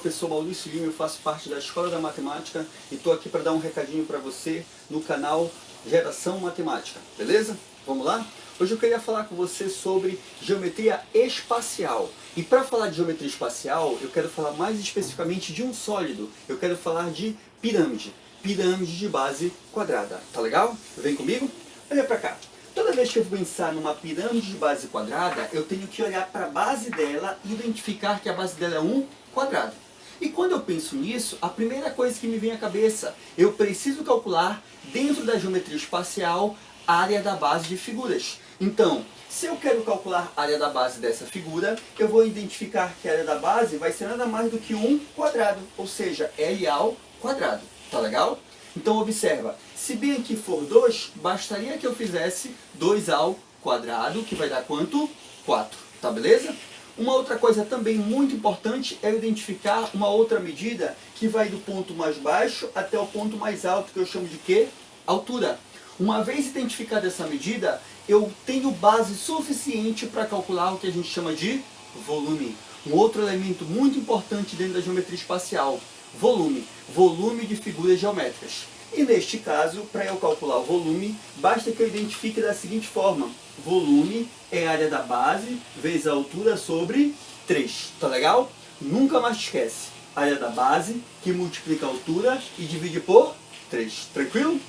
professor Maurício Lima, eu faço parte da Escola da Matemática e estou aqui para dar um recadinho para você no canal Geração Matemática, beleza? Vamos lá? Hoje eu queria falar com você sobre geometria espacial. E para falar de geometria espacial, eu quero falar mais especificamente de um sólido. Eu quero falar de pirâmide. Pirâmide de base quadrada. Tá legal? Vem comigo? Olha para cá. Toda vez que eu vou pensar numa pirâmide de base quadrada, eu tenho que olhar para a base dela e identificar que a base dela é um quadrado. E quando eu penso nisso, a primeira coisa que me vem à cabeça, eu preciso calcular, dentro da geometria espacial, a área da base de figuras. Então, se eu quero calcular a área da base dessa figura, eu vou identificar que a área da base vai ser nada mais do que um quadrado, ou seja, L ao quadrado. Tá legal? Então observa, se bem aqui for 2, bastaria que eu fizesse 2 ao quadrado, que vai dar quanto? 4, tá beleza? Uma outra coisa também muito importante é identificar uma outra medida que vai do ponto mais baixo até o ponto mais alto, que eu chamo de quê? Altura. Uma vez identificada essa medida, eu tenho base suficiente para calcular o que a gente chama de volume. Um outro elemento muito importante dentro da geometria espacial, volume. Volume de figuras geométricas. E neste caso, para eu calcular o volume, basta que eu identifique da seguinte forma. Volume é a área da base vezes a altura sobre 3. Tá legal? Nunca mais esquece. Área da base que multiplica a altura e divide por 3. Tranquilo?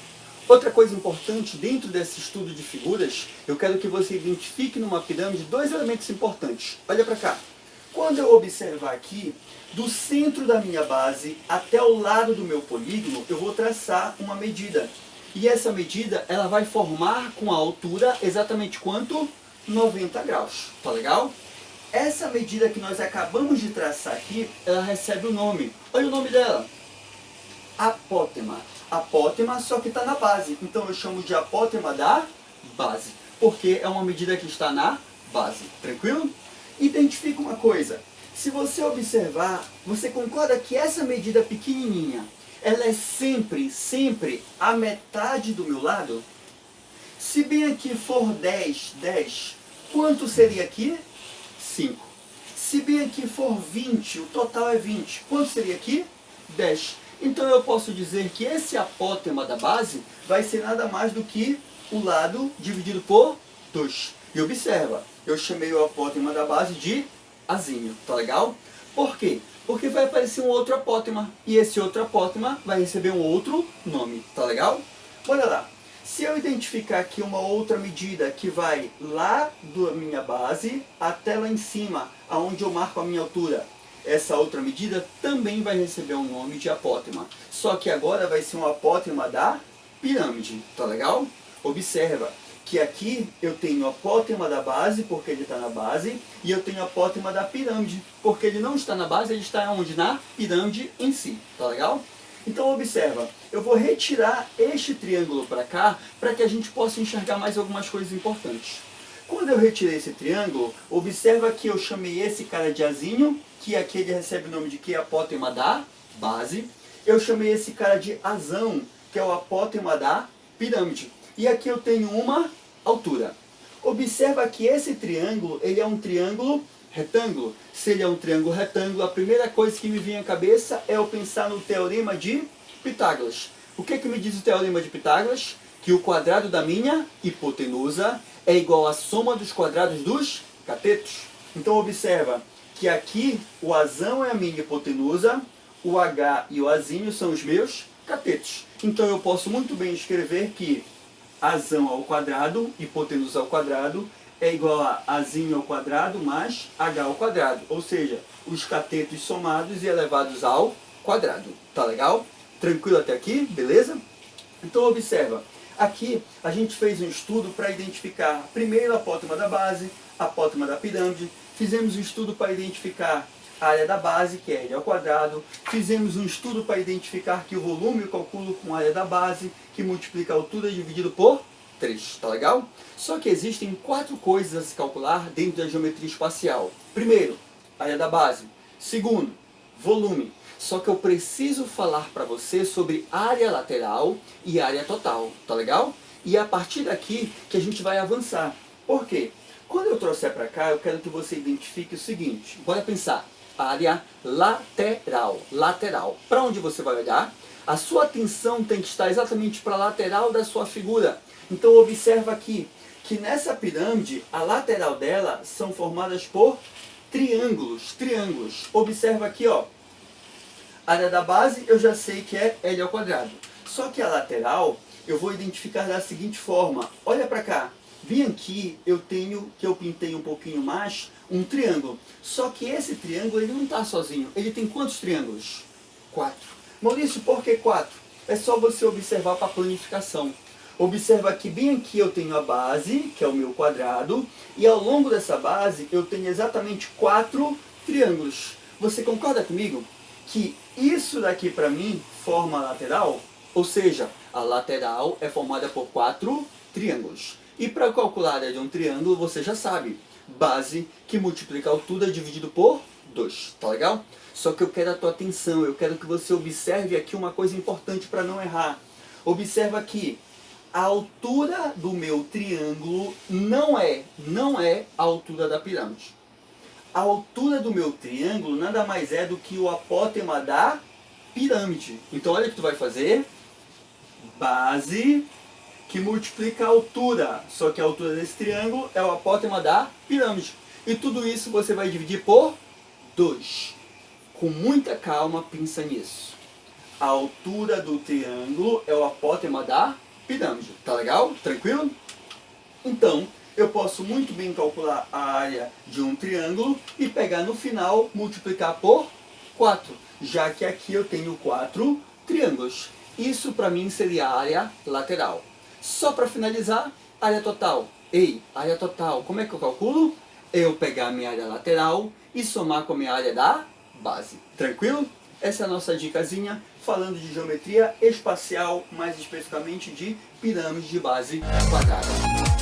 Outra coisa importante dentro desse estudo de figuras, eu quero que você identifique numa pirâmide dois elementos importantes. Olha para cá. Quando eu observar aqui, do centro da minha base até o lado do meu polígono, eu vou traçar uma medida. E essa medida, ela vai formar com a altura exatamente quanto? 90 graus. Tá legal? Essa medida que nós acabamos de traçar aqui, ela recebe o nome. Olha o nome dela. Apótema. Apótema, só que está na base. Então eu chamo de apótema da base. Porque é uma medida que está na base. Tranquilo? Identifica uma coisa. Se você observar, você concorda que essa medida pequenininha, ela é sempre a metade do meu lado? Se bem aqui for 10, quanto seria aqui? 5. Se bem aqui for 20, o total é 20, quanto seria aqui? 10. Então eu posso dizer que esse apótema da base vai ser nada mais do que o lado dividido por 2. E observa, eu chamei o apótema da base de azinho, tá legal? Por quê? Porque vai aparecer um outro apótema, e esse outro apótema vai receber um outro nome, tá legal? Olha lá, se eu identificar aqui uma outra medida que vai lá da minha base até lá em cima, aonde eu marco a minha altura, essa outra medida também vai receber um nome de apótema. Só que agora vai ser um apótema da pirâmide, tá legal? Observa que aqui eu tenho o apótema da base, porque ele está na base, e eu tenho o apótema da pirâmide, porque ele não está na base, ele está onde? Na pirâmide em si, tá legal? Então observa, eu vou retirar este triângulo para cá, para que a gente possa enxergar mais algumas coisas importantes. Quando eu retirei esse triângulo, observa que eu chamei esse cara de azinho, que aqui ele recebe o nome de que? Apótema da base. Eu chamei esse cara de azão, que é o apótema da pirâmide. E aqui eu tenho uma altura. Observa que esse triângulo, ele é um triângulo retângulo. Se ele é um triângulo retângulo, a primeira coisa que me vem à cabeça é eu pensar no teorema de Pitágoras. O que me diz o teorema de Pitágoras? Que o quadrado da minha hipotenusa é igual à soma dos quadrados dos catetos. Então observa que aqui o azão é a minha hipotenusa, o H e o azinho são os meus catetos. Então eu posso muito bem escrever que azão ao quadrado, hipotenusa ao quadrado, é igual a azinho ao quadrado mais h ao quadrado. Ou seja, os catetos somados e elevados ao quadrado. Tá legal? Tranquilo até aqui? Beleza? Então observa. Aqui a gente fez um estudo para identificar primeiro a apótema da base, a apótema da pirâmide. Fizemos um estudo para identificar a área da base, que é L ao quadrado. Fizemos um estudo para identificar que o volume eu calculo com a área da base, que multiplica a altura dividido por 3. Tá legal? Só que existem 4 coisas a se calcular dentro da geometria espacial. Primeiro, área da base. Segundo, volume. Só que eu preciso falar para você sobre área lateral e área total. Tá legal? E é a partir daqui que a gente vai avançar. Por quê? Quando eu trouxer para cá, eu quero que você identifique o seguinte. Bora pensar. área lateral. Lateral. Para onde você vai olhar? A sua atenção tem que estar exatamente para a lateral da sua figura. Então observa aqui que nessa pirâmide, a lateral dela são formadas por triângulos. Triângulos. Observa aqui, ó. A área da base eu já sei que é L ao quadrado. Só que a lateral eu vou identificar da seguinte forma. Olha para cá. Bem aqui eu tenho, que eu pintei um pouquinho mais, um triângulo. Só que esse triângulo ele não está sozinho. Ele tem quantos triângulos? 4. Maurício, por que 4? É só você observar para a planificação. Observa que bem aqui eu tenho a base, que é o meu quadrado, e ao longo dessa base eu tenho exatamente 4 triângulos. Você concorda comigo que isso daqui para mim forma a lateral? Ou seja, a lateral é formada por 4 triângulos. E para calcular a área de um triângulo, você já sabe, base que multiplica a altura dividido por 2, tá legal? Só que eu quero a tua atenção, eu quero que você observe aqui uma coisa importante para não errar. Observa aqui, a altura do meu triângulo não é a altura da pirâmide. A altura do meu triângulo nada mais é do que o apótema da pirâmide. Então olha o que tu vai fazer. Base que multiplica a altura. Só que a altura desse triângulo é o apótema da pirâmide. E tudo isso você vai dividir por 2. Com muita calma, pensa nisso. A altura do triângulo é o apótema da pirâmide. Tá legal? Tranquilo? Então, eu posso muito bem calcular a área de um triângulo e pegar no final, multiplicar por 4. Já que aqui eu tenho 4 triângulos. Isso para mim seria a área lateral. Só para finalizar, área total. Ei, área total, como é que eu calculo? Eu pegar a minha área lateral e somar com a minha área da base. Tranquilo? Essa é a nossa dicasinha falando de geometria espacial, mais especificamente de pirâmide de base quadrada.